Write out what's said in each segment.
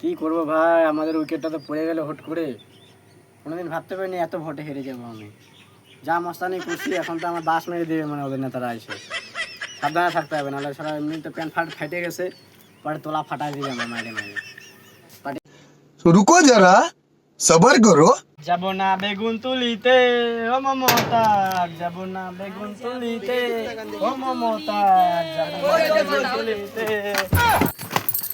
কি করবো ভাই, আমাদের উইকেটটা তো পড়ে গেল হুট করে। কোনোদিন ভাবতে পারিনি এত ভোটে হেরে যাবো আমি। যা মস্তানি করছি এখন তো আমার বাস মেরে দেবে মানে ওদের নেতারা এসে। সাবধানে থাকতে হবে, নাহলে সারা এমনি তো প্যান্ট ফাটে গেছে, পরে তোলা ফাটাই দিবে আমার মাইরে মাইরে। रुको जरा सबर करो। যাব না বেগুন তুলিতে ও মমতা, যাব না বেগুন তুলিতে ও মমতা, যাব না বেগুন তুলিতে।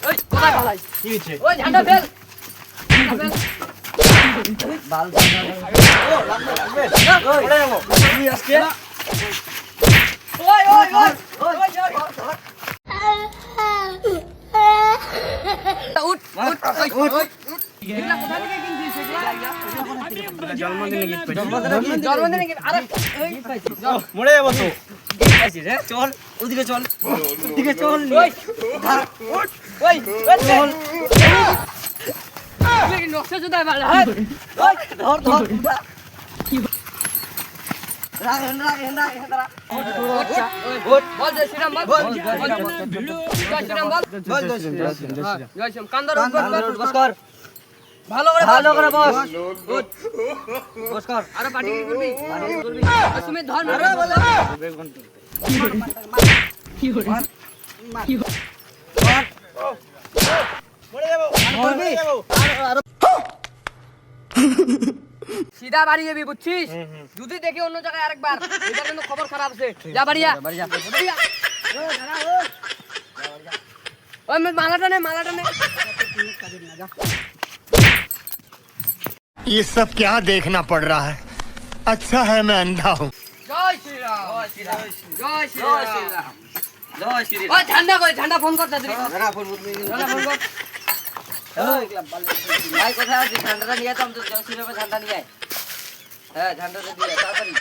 ওই কোথায় পালাই? কি হয়েছে? ওই ঝান্ডা ফেল। ঝান্ডা ফেল। বাল ও লাগবে লাগবে ওরে যাবো তুই আজকে। ওই ওই ওই ওই উঠ উঠ উঠ। এগুলা কোথা থেকে কিনছিস এগুলা? জন্মদিনে গিফট পেয়েছি। জন্মদিনে কি? আরে এই পাইছিস। মরে যাবো তো। পাইছিস রে? চল ওদিকে চল। ওদিকে চল। ওই ওই চল। তুই নকশা জুদাই বাড়া। ওই ধর ধর। রাখ রাখ রাখ। ওঠ বল জয় শ্রীরাম বল। বল জয় শ্রীরাম বল। বল জয় শ্রীরাম। জয় শ্রীরাম কান্দার বস কর। ভালো করে বস। উঠ। বস কর। আরে পার্টি করবি? পার্টি করবি। তুমি ধর না বলে। কি হলো? কি হলো? মরে যাবো মরে যাবো। সিধা বাড়ি যাবি বুঝছিস? যদি দেখি অন্য জায়গায় আরেকবার এটা কিন্তু খবর খারাপ আছে। যা বাড়িয়া বাড়ি যা। ওই মালাটা নে মালাটা নে। ये सब क्या देखना पड़ रहा है। अच्छा है मैं अंधा हूँ। জয় শ্রীরাম জয় শ্রীরাম জয় শ্রীরাম জয় শ্রীরাম। ওই ঝান্ডা কই ঝান্ডা ফোন কর তাড়াতাড়ি। ঝান্ডা ফোন কর। ভাই কোথায় আছিস? ঝান্ডাটা নিয়ে তো আমি তো জয় শ্রীরামের ঝান্ডা নিয়ে আয়। হ্যাঁ ঝান্ডাটা দিয়ে তাড়াতাড়ি।